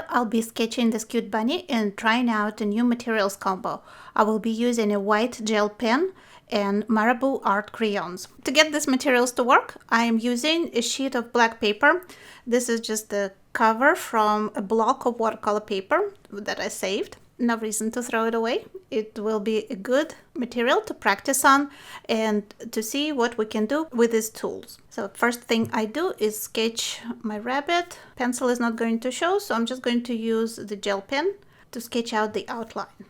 video, I'll be sketching this cute bunny and trying out a new materials combo. I will be using a white gel pen and Marabu art crayons. To get these materials to work, I am using a sheet of black paper. This is just the cover from a block of watercolor paper that I saved. No reason to throw it away. It will be a good material to practice on and to see what we can do with these tools. So first thing I do is sketch my rabbit. Pencil is not going to show, so I'm just going to use the gel pen to sketch out the outline.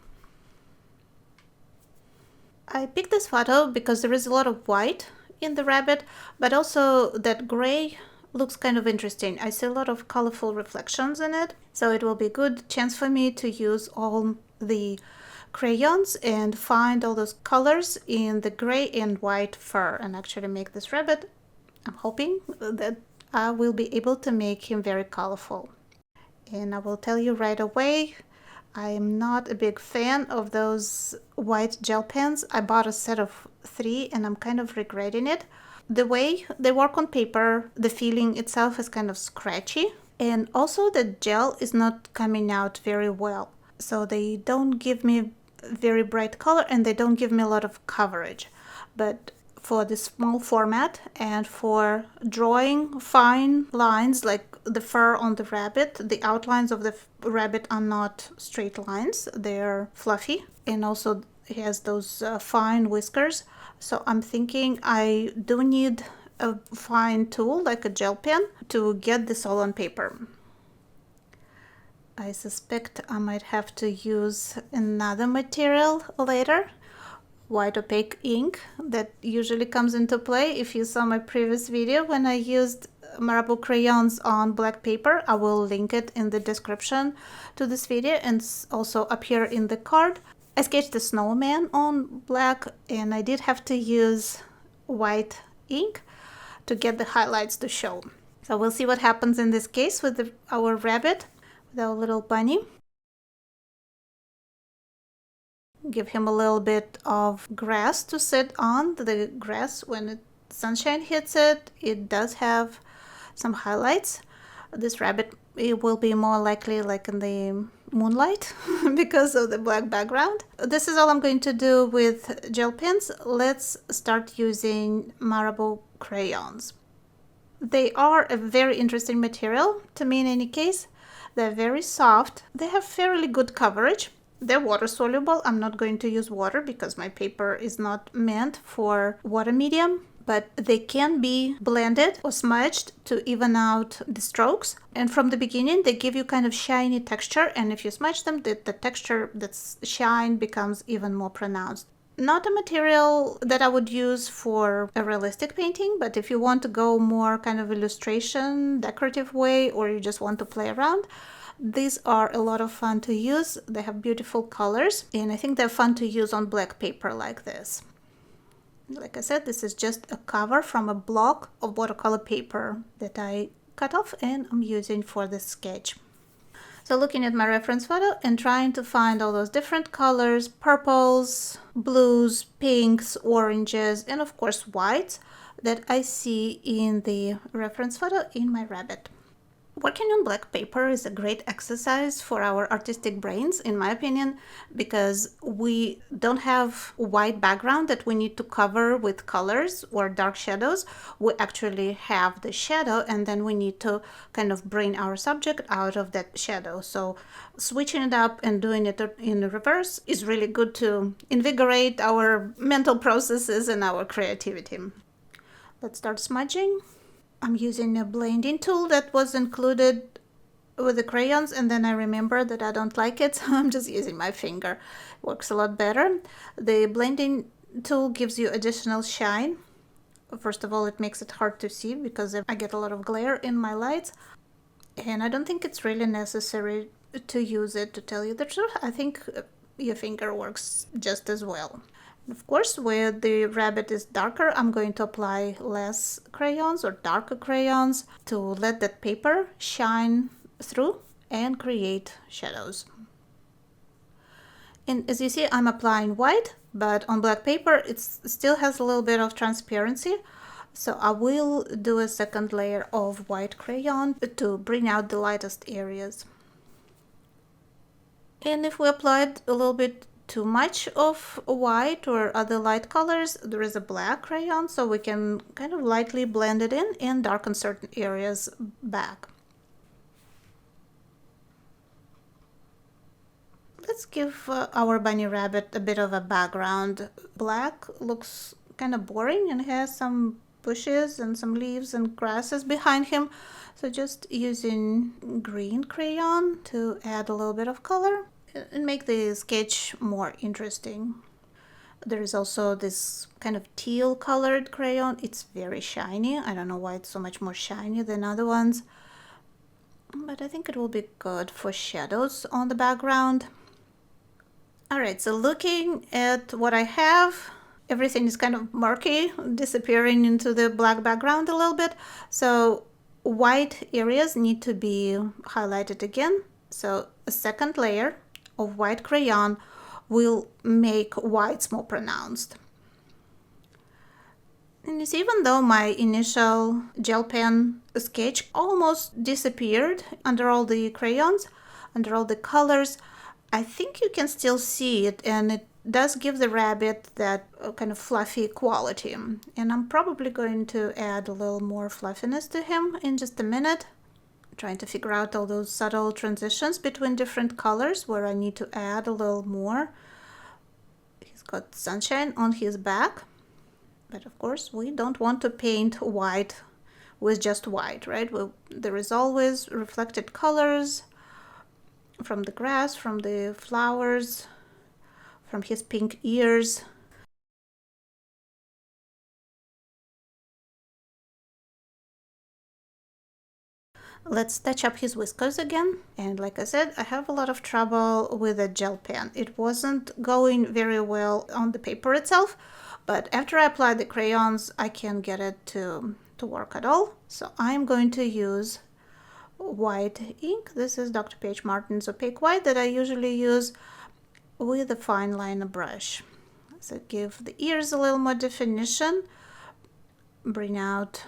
I picked this photo because there is a lot of white in the rabbit, but also that gray looks kind of interesting. I see a lot of colorful reflections in it, so it will be a good chance for me to use all the crayons and find all those colors in the gray and white fur and actually make this rabbit. I'm hoping that I will be able to make him very colorful. And I will tell you right away, I am not a big fan of those white gel pens. I bought a set of 3 and I'm kind of regretting it. The way they work on paper, the feeling itself is kind of scratchy, and also the gel is not coming out very well. So they don't give me very bright color and they don't give me a lot of coverage. But for the small format and for drawing fine lines like the fur on the rabbit, the outlines of the rabbit are not straight lines, they're fluffy, and also he has those fine whiskers. So I'm thinking I do need a fine tool like a gel pen to get this all on paper. I suspect I might have to use another material later. White opaque ink that usually comes into play. If you saw my previous video when I used Marabu crayons on black paper, I will link it in the description to this video and also up here in the card. I sketched a snowman on black and I did have to use white ink to get the highlights to show. So we'll see what happens in this case with our rabbit, with our little bunny. Give him a little bit of grass to sit on. The grass, when the sunshine hits it, it does have some highlights. This rabbit, it will be more likely like in the moonlight because of the black background. This is all I'm going to do with gel pens. Let's start using Marabu crayons. They are a very interesting material to me in any case. They're very soft. They have fairly good coverage. They're water soluble. I'm not going to use water because my paper is not meant for water medium, but they can be blended or smudged to even out the strokes. And from the beginning, they give you kind of shiny texture. And if you smudge them, the texture that's shine becomes even more pronounced. Not a material that I would use for a realistic painting, but if you want to go more kind of illustration, decorative way, or you just want to play around, these are a lot of fun to use. They have beautiful colors, and I think they're fun to use on black paper like this. Like I said, this is just a cover from a block of watercolor paper that I cut off and I'm using for this sketch. So looking at my reference photo and trying to find all those different colors, purples, blues, pinks, oranges, and of course whites that I see in the reference photo in my rabbit. Working on black paper is a great exercise for our artistic brains, in my opinion, because we don't have white background that we need to cover with colors or dark shadows. We actually have the shadow and then we need to kind of bring our subject out of that shadow. So switching it up and doing it in the reverse is really good to invigorate our mental processes and our creativity. Let's start smudging. I'm using a blending tool that was included with the crayons, and then I remember that I don't like it, so I'm just using my finger. It works a lot better. The blending tool gives you additional shine. First of all, it makes it hard to see because I get a lot of glare in my lights, and I don't think it's really necessary to use it, to tell you the truth. I think your finger works just as well. Of course, where the rabbit is darker, I'm going to apply less crayons or darker crayons to let that paper shine through and create shadows. And as you see, I'm applying white, but on black paper it still has a little bit of transparency. So I will do a second layer of white crayon to bring out the lightest areas. And if we applied a little bit too much of white or other light colors, there is a black crayon, so we can kind of lightly blend it in and darken certain areas back. Let's give our bunny rabbit a bit of a background. Black looks kind of boring and has some bushes and some leaves and grasses behind him. So just using green crayon to add a little bit of color and make the sketch more interesting. There is also this kind of teal colored crayon. It's very shiny. I don't know why it's so much more shiny than other ones, but I think it will be good for shadows on the background. Alright, so looking at what I have, everything is kind of murky, disappearing into the black background a little bit. So white areas need to be highlighted again. So a second layer of white crayon will make whites more pronounced. And you see, even though my initial gel pen sketch almost disappeared under all the crayons, under all the colors, I think you can still see it, and it does give the rabbit that kind of fluffy quality. And I'm probably going to add a little more fluffiness to him in just a minute. Trying to figure out all those subtle transitions between different colors where I need to add a little more. He's got sunshine on his back, but of course we don't want to paint white with just white, right? Well, there is always reflected colors from the grass, from the flowers, from his pink ears. Let's touch up his whiskers again. And like I said, I have a lot of trouble with a gel pen. It wasn't going very well on the paper itself, but after I apply the crayons, I can't get it to work at all. So I'm going to use white ink. This is Dr. P.H. Martin's opaque white that I usually use with a fine liner brush. So give the ears a little more definition, bring out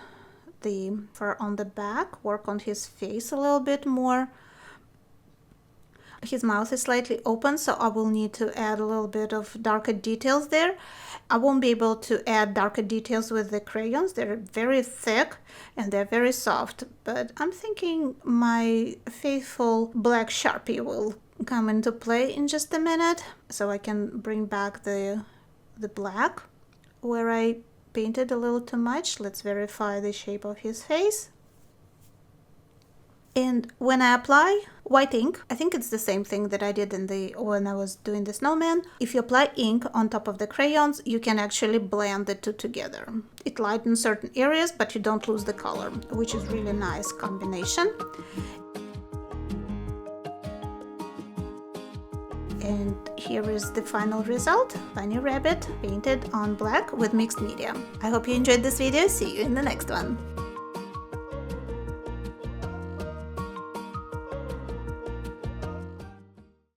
the fur on the back, work on his face a little bit more. His mouth is slightly open, so I will need to add a little bit of darker details there. I won't be able to add darker details with the crayons. They're very thick and they're very soft, but I'm thinking my faithful black Sharpie will come into play in just a minute, so I can bring back the black where I painted a little too much. Let's verify the shape of his face. And when I apply white ink, I think it's the same thing that I did when I was doing the snowman. If you apply ink on top of the crayons, you can actually blend the two together. It lightens certain areas, but you don't lose the color, which is really nice combination. And here is the final result, bunny rabbit painted on black with mixed media. I hope you enjoyed this video. See you in the next one.